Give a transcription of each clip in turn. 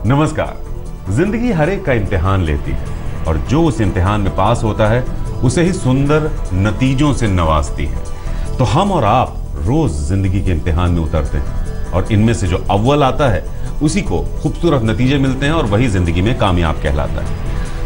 नमस्कार। जिंदगी हर एक का इम्तिहान लेती है और जो उस इम्तिहान में पास होता है उसे ही सुंदर नतीजों से नवाजती है। तो हम और आप रोज जिंदगी के इम्तिहान में उतरते हैं और इनमें से जो अव्वल आता है उसी को खूबसूरत नतीजे मिलते हैं और वही जिंदगी में कामयाब कहलाता है।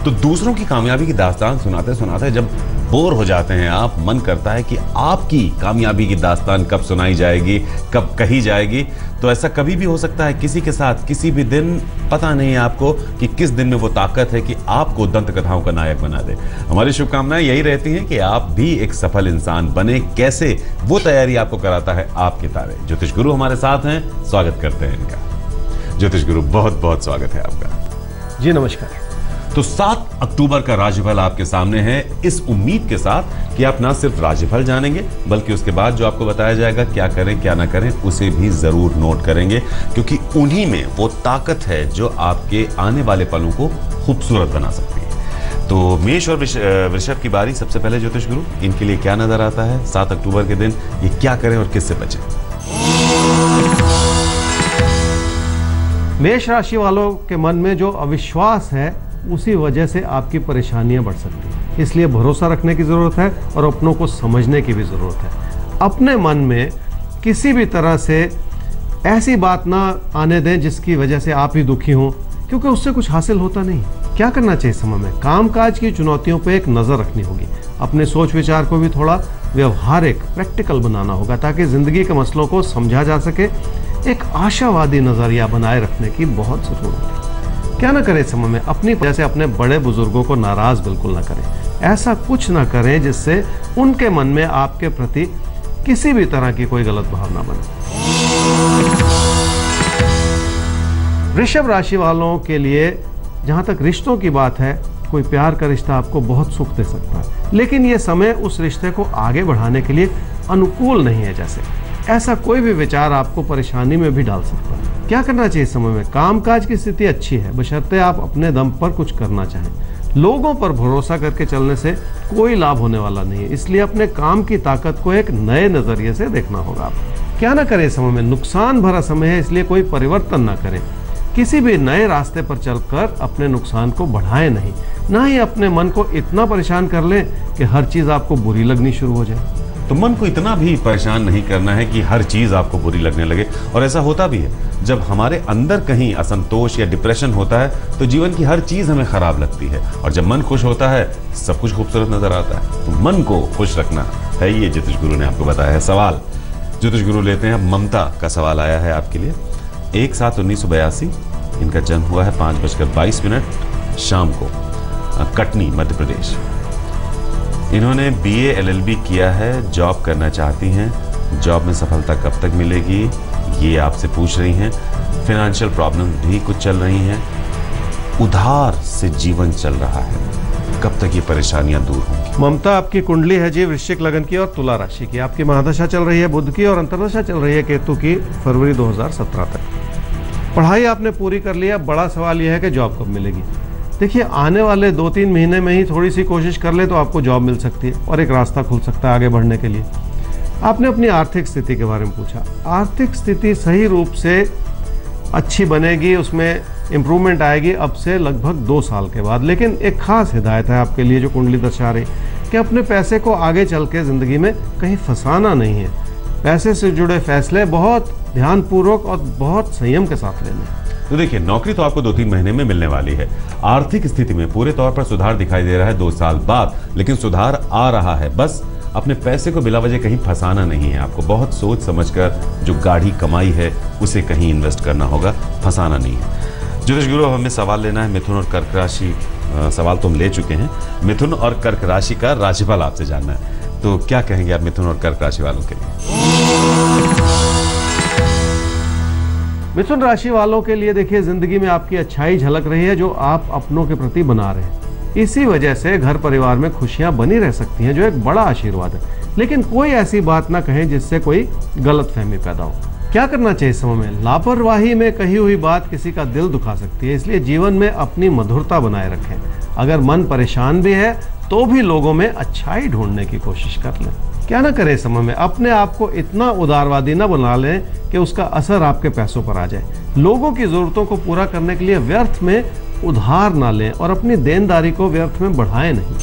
तो दूसरों की कामयाबी की दास्तान सुनाते सुनाते जब बोर हो जाते हैं आप, मन करता है कि आपकी कामयाबी की दास्तान कब सुनाई जाएगी, कब कही जाएगी। तो ऐसा कभी भी हो सकता है किसी के साथ किसी भी दिन, पता नहीं है आपको कि किस दिन में वो ताकत है कि आपको दंत कथाओं का नायक बना दे। हमारी शुभकामनाएं यही रहती हैं कि आप भी एक सफल इंसान बने। कैसे, वो तैयारी आपको कराता है आपके तारे। ज्योतिष गुरु हमारे साथ हैं, स्वागत करते हैं इनका। ज्योतिष गुरु बहुत बहुत स्वागत है आपका। जी नमस्कार। तो 7 अक्टूबर का राशिफल आपके सामने है, इस उम्मीद के साथ कि आप ना सिर्फ राशिफल जानेंगे बल्कि उसके बाद जो आपको बताया जाएगा क्या करें क्या ना करें उसे भी जरूर नोट करेंगे, क्योंकि उन्हीं में वो ताकत है जो आपके आने वाले पलों को खूबसूरत बना सकती है। तो मेष और वृषभ की बारी। सबसे पहले ज्योतिष गुरु, इनके लिए क्या नजर आता है 7 अक्टूबर के दिन, ये क्या करें और किससे बचें? मेष राशि वालों के मन में जो अविश्वास है उसी वजह से आपकी परेशानियां बढ़ सकती हैं। इसलिए भरोसा रखने की ज़रूरत है और अपनों को समझने की भी ज़रूरत है। अपने मन में किसी भी तरह से ऐसी बात ना आने दें जिसकी वजह से आप ही दुखी हों, क्योंकि उससे कुछ हासिल होता नहीं। क्या करना चाहिए समय में? कामकाज की चुनौतियों पर एक नज़र रखनी होगी। अपने सोच विचार को भी थोड़ा व्यवहारिक, प्रैक्टिकल बनाना होगा ताकि ज़िंदगी के मसलों को समझा जा सके। एक आशावादी नज़रिया बनाए रखने की बहुत ज़रूरत है। क्या ना करें समय में? अपनी जैसे अपने बड़े बुजुर्गों को नाराज बिल्कुल ना करें। ऐसा कुछ ना करें जिससे उनके मन में आपके प्रति किसी भी तरह की कोई गलत भावना बने। वृषभ राशि वालों के लिए जहां तक रिश्तों की बात है, कोई प्यार का रिश्ता आपको बहुत सुख दे सकता है, लेकिन यह समय उस रिश्ते को आगे बढ़ाने के लिए अनुकूल नहीं है। जैसे ऐसा कोई भी विचार आपको परेशानी में भी डाल सकता है। क्या करना चाहिए समय में? कामकाज की स्थिति अच्छी है, बशर्ते आप अपने दम पर कुछ करना चाहें। लोगों पर भरोसा करके चलने से कोई लाभ होने वाला नहीं है, इसलिए अपने काम की ताकत को एक नए नजरिए से देखना होगा आपको। क्या ना करें समय में? नुकसान भरा समय है, इसलिए कोई परिवर्तन ना करें। किसी भी नए रास्ते पर चलकर अपने नुकसान को बढ़ाएं नहीं, ना ही अपने मन को इतना परेशान कर लें कि हर चीज आपको बुरी लगनी शुरू हो जाए। तो मन को इतना भी परेशान नहीं करना है कि हर चीज आपको बुरी लगने लगे। और ऐसा होता भी है, जब हमारे अंदर कहीं असंतोष या डिप्रेशन होता है तो जीवन की हर चीज हमें खराब लगती है, और जब मन खुश होता है सब कुछ खूबसूरत नजर आता है। तो मन को खुश रखना है, ये ज्योतिष गुरु ने आपको बताया है। सवाल ज्योतिष गुरु लेते हैं। ममता का सवाल आया है आपके लिए। 1/7/1982 इनका जन्म हुआ है 5:22 शाम को, कटनी मध्य प्रदेश। इन्होंने BA LLB किया है, जॉब करना चाहती हैं। जॉब में सफलता कब तक मिलेगी ये आपसे पूछ रही हैं। फाइनेंशियल प्रॉब्लम भी कुछ चल रही हैं। उधार से जीवन चल रहा है, कब तक ये परेशानियां दूर होंगी? ममता, आपकी कुंडली है जी वृश्चिक लगन की और तुला राशि की। आपकी महादशा चल रही है बुध की और अंतर्दशा चल रही है केतु की फरवरी 2017 तक। पढ़ाई आपने पूरी कर लिया। बड़ा सवाल यह है कि जॉब कब मिलेगी। देखिए, आने वाले 2-3 महीने में ही थोड़ी सी कोशिश कर ले तो आपको जॉब मिल सकती है और एक रास्ता खुल सकता है आगे बढ़ने के लिए। आपने अपनी आर्थिक स्थिति के बारे में पूछा। आर्थिक स्थिति सही रूप से अच्छी बनेगी, उसमें इम्प्रूवमेंट आएगी अब से लगभग 2 साल के बाद। लेकिन एक खास हिदायत है आपके लिए जो कुंडली दर्शा रही कि अपने पैसे को आगे चल के ज़िंदगी में कहीं फंसाना नहीं है। पैसे से जुड़े फैसले बहुत ध्यानपूर्वक और बहुत संयम के साथ लेने। तो देखिए, नौकरी तो आपको 2-3 महीने में मिलने वाली है। आर्थिक स्थिति में पूरे तौर पर सुधार दिखाई दे रहा है 2 साल बाद, लेकिन सुधार आ रहा है। बस अपने पैसे को बिला वजह कहीं फंसाना नहीं है। आपको बहुत सोच समझकर जो गाढ़ी कमाई है उसे कहीं इन्वेस्ट करना होगा, फंसाना नहीं है। ज्योतिष गुरु, हमें सवाल लेना है मिथुन और कर्क राशि। सवाल तो हम ले चुके हैं। मिथुन और कर्क राशि का राशिफल आपसे जानना है, तो क्या कहेंगे आप मिथुन और कर्क राशि वालों के लिए? मिथुन राशि वालों के लिए देखिए, जिंदगी में आपकी अच्छाई झलक रही है जो आप अपनों के प्रति बना रहे हैं। इसी वजह से घर परिवार में खुशियां बनी रह सकती हैं, जो एक बड़ा आशीर्वाद है। लेकिन कोई ऐसी बात ना कहें जिससे कोई गलतफहमी पैदा हो। क्या करना चाहिए समय में? लापरवाही में कही हुई बात किसी का दिल दुखा सकती है, इसलिए जीवन में अपनी मधुरता बनाए रखें। अगर मन परेशान भी है तो भी लोगों में अच्छाई ढूंढने की कोशिश कर लें। क्या ना करें इस समय में, अपने आप को इतना उदारवादी ना बना लें कि उसका असर आपके पैसों पर आ जाए। लोगों की जरूरतों को पूरा करने के लिए व्यर्थ में उधार ना लें और अपनी देनदारी को व्यर्थ में बढ़ाएं नहीं।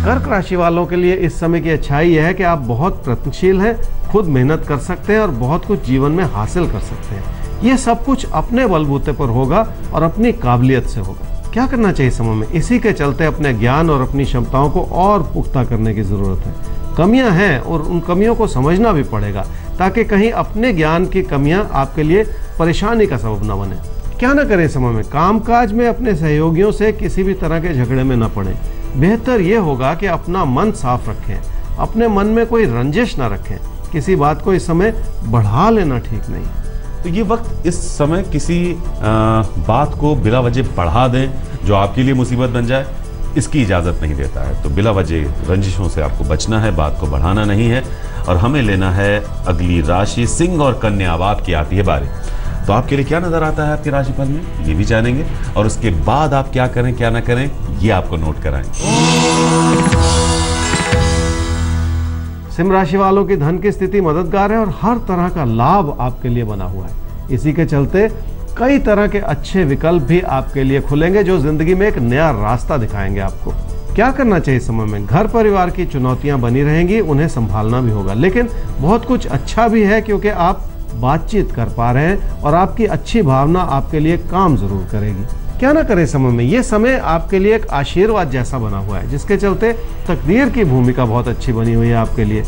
कर्क राशि वालों के लिए इस समय की अच्छाई यह है कि आप बहुत प्रयत्नशील हैं, खुद मेहनत कर सकते हैं और बहुत कुछ जीवन में हासिल कर सकते हैं। ये सब कुछ अपने बलबूते पर होगा और अपनी काबिलियत से होगा। क्या करना चाहिए समय में, इसी के चलते अपने ज्ञान और अपनी क्षमताओं को और पुख्ता करने की जरूरत है। कमियां हैं और उन कमियों को समझना भी पड़ेगा ताकि कहीं अपने ज्ञान की कमियां आपके लिए परेशानी का सबब न बने। क्या ना करें समय में, कामकाज में अपने सहयोगियों से किसी भी तरह के झगड़े में न पड़े। बेहतर यह होगा कि अपना मन साफ रखें, अपने मन में कोई रंजिश ना रखें। किसी बात को इस समय बढ़ा लेना ठीक नहीं। तो ये वक्त इस समय किसी बात को बिला वजह बढ़ा दें जो आपके लिए मुसीबत बन जाए, इसकी इजाज़त नहीं देता है। तो बिला वजह रंजिशों से आपको बचना है, बात को बढ़ाना नहीं है। और हमें लेना है अगली राशि सिंह और कन्या, अब आपकी आती है बारी। तो आपके लिए क्या नजर आता है आपके राशिफल में, ये भी जानेंगे। और उसके बाद आप क्या करें क्या ना करें, ये आपको नोट कराएं। सिंह राशि वालों की धन की स्थिति मददगार है और हर तरह का लाभ आपके लिए बना हुआ है। इसी के चलते कई तरह के अच्छे विकल्प भी आपके लिए खुलेंगे जो जिंदगी में एक नया रास्ता दिखाएंगे आपको। क्या करना चाहिए समय में, घर परिवार की चुनौतियां बनी रहेंगी, उन्हें संभालना भी होगा। लेकिन बहुत कुछ अच्छा भी है क्योंकि आप बातचीत कर पा रहे हैं और आपकी अच्छी भावना आपके लिए काम जरूर करेगी। क्या ना करें समय में, ये समय आपके लिए एक आशीर्वाद जैसा बना हुआ है जिसके चलते तकदीर की भूमिका बहुत अच्छी बनी हुई है आपके लिए।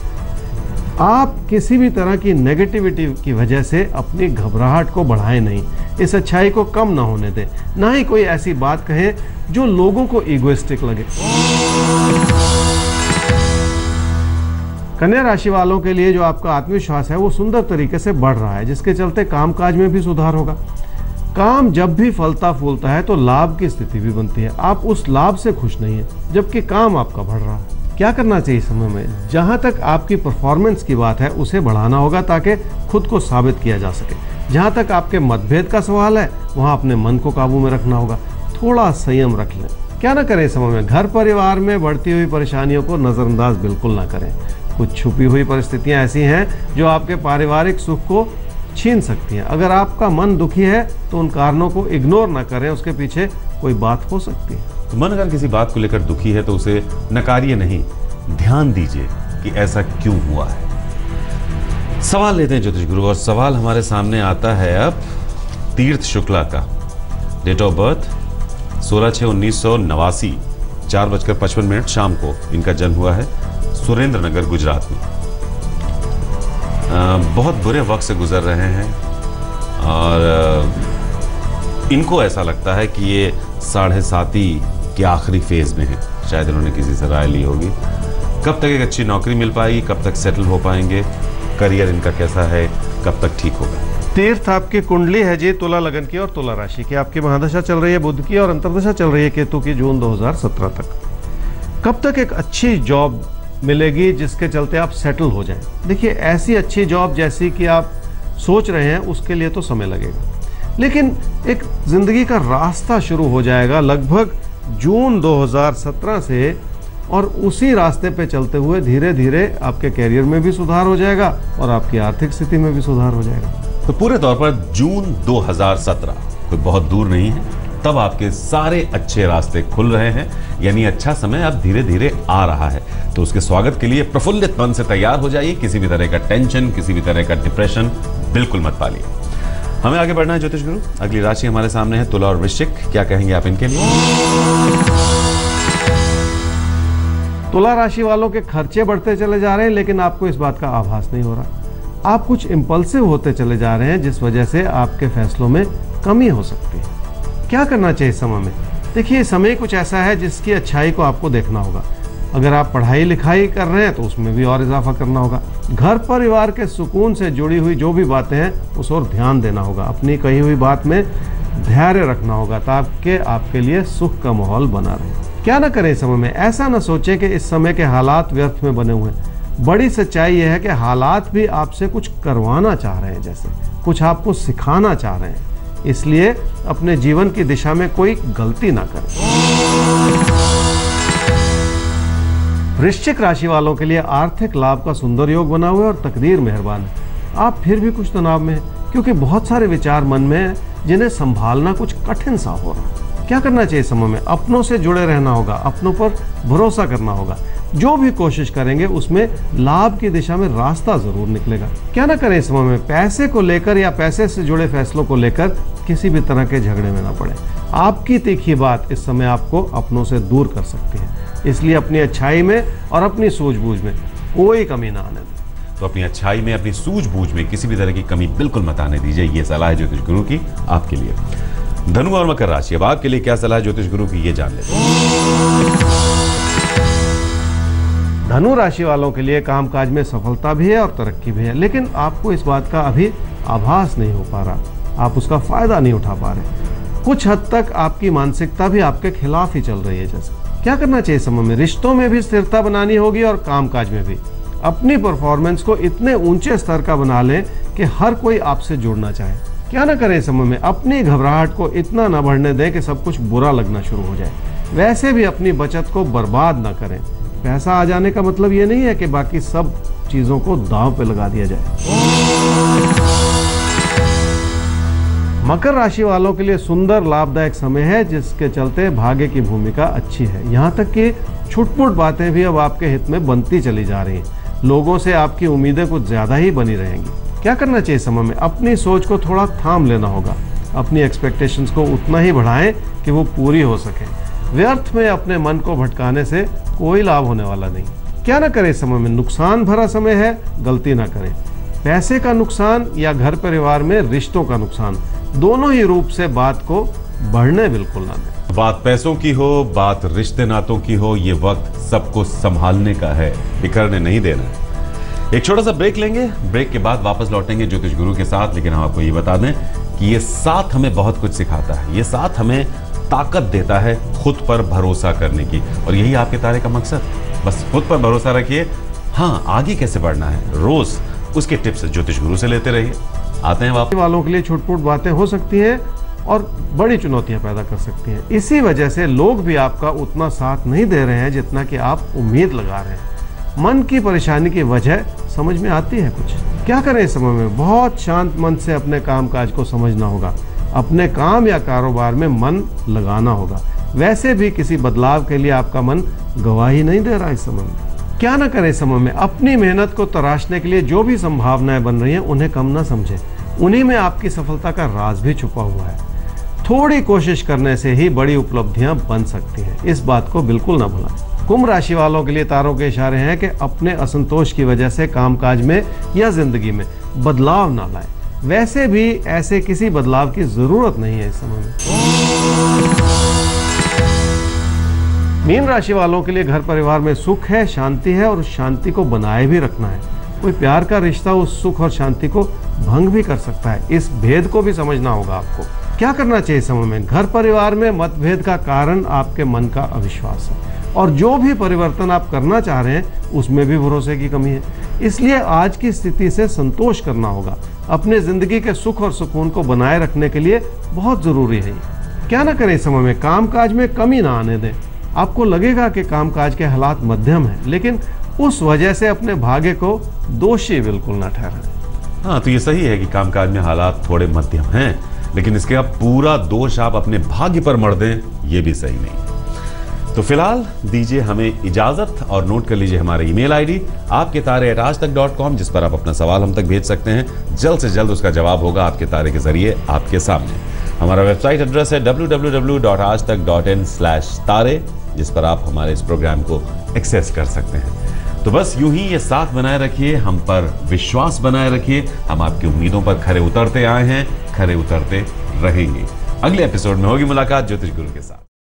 आप किसी भी तरह की नेगेटिविटी की वजह से अपनी घबराहट को बढ़ाएं नहीं, इस अच्छाई को कम ना होने दें, ना ही कोई ऐसी बात कहें जो लोगों को इगोइस्टिक लगे। कन्या राशि वालों के लिए जो आपका आत्मविश्वास है वो सुंदर तरीके से बढ़ रहा है जिसके चलते कामकाज में भी सुधार होगा। काम जब भी फलता फूलता है तो लाभ की स्थिति भी बनती है। आप उस लाभ से खुश नहीं है जबकि काम आपका बढ़ रहा है। क्या करना चाहिए समय में, जहां तक आपकी परफॉर्मेंस की बात है उसे बढ़ाना होगा ताकि खुद को साबित किया जा सके। जहां तक आपके मतभेद का सवाल है वहां अपने मन को काबू में रखना होगा, थोड़ा संयम रख लें। क्या ना करें समय में, घर परिवार में बढ़ती हुई परेशानियों को नजरअंदाज बिल्कुल ना करें। कुछ छुपी हुई परिस्थितियां ऐसी हैं जो आपके पारिवारिक सुख को छीन सकती हैं। अगर आपका मन दुखी है तो उन कारणों को इग्नोर ना करें, उसके पीछे कोई बात हो सकती है। तो मन अगर किसी बात को लेकर दुखी है तो उसे नकारिए नहीं, ध्यान दीजिए कि ऐसा क्यों हुआ है। सवाल लेते हैं ज्योतिष गुरु, और सवाल हमारे सामने आता है अब तीर्थ शुक्ला का। डेट ऑफ बर्थ 16/6/1989, 4:55 शाम को इनका जन्म हुआ है, सुरेंद्र नगर गुजरात में। बहुत बुरे वक्त से गुजर रहे हैं और इनको ऐसा लगता है कि ये 7.5 के आखिरी फेज में है। शायद इन्होंने किसी से राय ली होगी। कब तक एक अच्छी नौकरी मिल पाएगी, कब तक सेटल हो पाएंगे, करियर इनका कैसा है, कब तक ठीक होगा। तीर्थ आपकी कुंडली है जी तुला लगन की और तुला राशि की। आपकी महादशा चल रही है बुध की और अंतर्दशा चल रही है केतु की जून 2017 तक। कब तक एक अच्छी जॉब मिलेगी जिसके चलते आप सेटल हो जाएं। देखिए, ऐसी अच्छी जॉब जैसी कि आप सोच रहे हैं उसके लिए तो समय लगेगा, लेकिन एक जिंदगी का रास्ता शुरू हो जाएगा लगभग जून 2017 से, और उसी रास्ते पे चलते हुए धीरे धीरे आपके कैरियर में भी सुधार हो जाएगा और आपकी आर्थिक स्थिति में भी सुधार हो जाएगा। तो पूरे तौर पर जून 2017 कोई बहुत दूर नहीं है, तब आपके सारे अच्छे रास्ते खुल रहे हैं, यानी अच्छा समय अब धीरे धीरे आ रहा है। तो उसके स्वागत के लिए प्रफुल्लित मन से तैयार हो जाइए। किसी भी तरह का टेंशन, किसी भी तरह का डिप्रेशन बिल्कुल मत पालिए। हमें आगे बढ़ना है ज्योतिष गुरु। अगली राशि हमारे सामने है तुला और वृश्चिक। क्या कहेंगे आप इनके लिए? तुला राशि वालों के खर्चे बढ़ते चले जा रहे हैं लेकिन आपको इस बात का आभास नहीं हो रहा। आप कुछ इंपल्सिव होते चले जा रहे हैं जिस वजह से आपके फैसलों में कमी हो सकती है। क्या करना चाहिए समय में? देखिए, समय कुछ ऐसा है जिसकी अच्छाई को आपको देखना होगा। अगर आप पढ़ाई लिखाई कर रहे हैं तो उसमें भी और इजाफा करना होगा। घर परिवार के सुकून से जुड़ी हुई जो भी बातें हैं उस ओर ध्यान देना होगा। अपनी कही हुई बात में धैर्य रखना होगा ताकि आपके लिए सुख का माहौल बना रहे। क्या ना करें समय में, ऐसा ना सोचें कि इस समय के हालात व्यर्थ में बने हुए हैं। बड़ी सच्चाई यह है कि हालात भी आपसे कुछ करवाना चाह रहे हैं, जैसे कुछ आपको सिखाना चाह रहे हैं। इसलिए अपने जीवन की दिशा में कोई गलती ना करें। वृश्चिक राशि वालों के लिए आर्थिक लाभ का सुंदर योग बना हुआ है और तकदीर मेहरबान है। आप फिर भी कुछ तनाव में हैं क्योंकि बहुत सारे विचार मन में हैं जिन्हें संभालना कुछ कठिन सा हो रहा है। क्या करना चाहिए समय में? अपनों से जुड़े रहना होगा, अपनों पर भरोसा करना होगा। जो भी कोशिश करेंगे उसमें लाभ की दिशा में रास्ता जरूर निकलेगा। क्या ना करें इस समय में? पैसे को लेकर या पैसे से जुड़े फैसलों को लेकर किसी भी तरह के झगड़े में ना पड़े। आपकी तीखी बात इस समय आपको अपनों से दूर कर सकती है, इसलिए अपनी अच्छाई में और अपनी सूझबूझ में कोई कमी ना आने दें। तो अपनी अच्छाई में, अपनी सूझबूझ में किसी भी तरह की कमी बिल्कुल मत आने दीजिए। ये सलाह है ज्योतिष गुरु की आपके लिए। धनु और मकर राशि, अब आपके लिए क्या सलाह है ज्योतिष गुरु की, ये जान लेते हैं। धनु राशि वालों के लिए कामकाज में सफलता भी है और तरक्की भी है, लेकिन आपको इस बात का अभी आभास नहीं हो पा रहा। आप उसका फायदा नहीं उठा पा रहे। कुछ हद तक आपकी मानसिकता भी आपके खिलाफ ही चल रही है। जैसे क्या करना चाहिए समय में? रिश्तों में भी स्थिरता बनानी होगी और कामकाज में भी। अपनी परफॉर्मेंस को इतने ऊंचे स्तर का बना लें कि हर कोई आपसे जुड़ना चाहे। क्या ना करें समय में? अपनी घबराहट को इतना ना बढ़ने दें कि सब कुछ बुरा लगना शुरू हो जाए। वैसे भी अपनी बचत को बर्बाद ना करें। पैसा आ जाने का मतलब ये नहीं है कि बाकी सब चीजों को दांव पे लगा दिया जाए। मकर राशि वालों के लिए सुंदर लाभदायक समय है, जिसके चलते भाग्य की भूमिका अच्छी है। यहाँ तक कि छुटपुट बातें भी अब आपके हित में बनती चली जा रही हैं। लोगों से आपकी उम्मीदें कुछ ज्यादा ही बनी रहेंगी। क्या करना चाहिए समय में? अपनी सोच को थोड़ा थाम लेना होगा। अपनी एक्सपेक्टेशंस को उतना ही बढ़ाएं कि वो पूरी हो सके। व्यर्थ में अपने मन को भटकाने से कोई लाभ होने वाला नहीं। क्या ना करें समय में? नुकसान भरा समय है, गलती ना करें। पैसे का नुकसान या घर परिवार में रिश्तों का नुकसान, दोनों ही रूप से बात को बढ़ने बिल्कुल ना दें। बात पैसों की हो, बात रिश्ते नातों की हो, ये वक्त सबको संभालने का है, बिखरने नहीं देना है। एक छोटा सा ब्रेक लेंगे, ब्रेक के बाद वापस लौटेंगे ज्योतिष गुरु के साथ। लेकिन हम आपको ये बता दें कि ये साथ हमें बहुत कुछ सिखाता है। ये साथ हमें ताकत देता है खुद पर भरोसा करने की, और यही आपके तारे का मकसद। बस खुद पर भरोसा रखिए। हाँ, आगे कैसे बढ़ना है, रोज उसके टिप्स ज्योतिष गुरु से लेते रहिए। आते हैं वापस। वालों के लिए छुटपुट बातें हो सकती हैं और बड़ी चुनौतियां पैदा कर सकती हैं। इसी वजह से लोग भी आपका उतना साथ नहीं दे रहे हैं जितना कि आप उम्मीद लगा रहे हैं। मन की परेशानी की वजह समझ में आती है कुछ। क्या करें इस समय में? बहुत शांत मन से अपने कामकाज को समझना होगा। अपने काम या कारोबार में मन लगाना होगा। वैसे भी किसी बदलाव के लिए आपका मन गवाही नहीं दे रहा इस समय में। क्या ना करें समय में? अपनी मेहनत को तराशने के लिए जो भी संभावनाएं बन रही हैं उन्हें कम ना समझें। उन्हीं में आपकी सफलता का राज भी छुपा हुआ है। थोड़ी कोशिश करने से ही बड़ी उपलब्धियां बन सकती हैं, इस बात को बिल्कुल ना भूलें। कुंभ राशि वालों के लिए तारों के इशारे हैं कि अपने असंतोष की वजह से कामकाज में या जिंदगी में बदलाव ना लाएं। वैसे भी ऐसे किसी बदलाव की जरूरत नहीं है इस समय में। मीन राशि वालों के लिए घर परिवार में सुख है, शांति है और शांति को बनाए भी रखना है। कोई प्यार का रिश्ता उस सुख और शांति को भंग भी कर सकता है। इस भेद को भी समझना होगा आपको। क्या करना चाहिए समय में? घर परिवार में मतभेद का कारण आपके मन का अविश्वास है, और जो भी परिवर्तन आप करना चाह रहे हैं उसमें भी भरोसे की कमी है। इसलिए आज की स्थिति से संतोष करना होगा। अपने जिंदगी के सुख और सुकून को बनाए रखने के लिए बहुत जरूरी है। क्या ना करें समय में? कामकाज में कमी ना आने दें। आपको लगेगा कि कामकाज के हालात मध्यम हैं, लेकिन उस वजह से अपने भाग्य को दोषी बिल्कुल ना ठहराएं। हाँ, तो ये सही है कि कामकाज में हालात थोड़े मध्यम हैं, लेकिन इसके अब पूरा दोष आप अपने भाग्य पर मढ़ दें, ये भी सही नहीं। तो फिलहाल दीजिए हमें इजाजत और नोट कर लीजिए हमारे ईमेल आईडी आपकेतारे@aajtak.com, जिस पर आप अपना सवाल हम तक भेज सकते हैं। जल्द से जल्द उसका जवाब होगा आपके तारे के जरिए आपके सामने। हमारा वेबसाइट एड्रेस है www.aajtak.in/तारे, जिस पर आप हमारे इस प्रोग्राम को एक्सेस कर सकते हैं। तो बस यूं ही ये साथ बनाए रखिए, हम पर विश्वास बनाए रखिए। हम आपकी उम्मीदों पर खरे उतरते आए हैं, खरे उतरते रहेंगे। अगले एपिसोड में होगी मुलाकात ज्योतिष गुरु के साथ।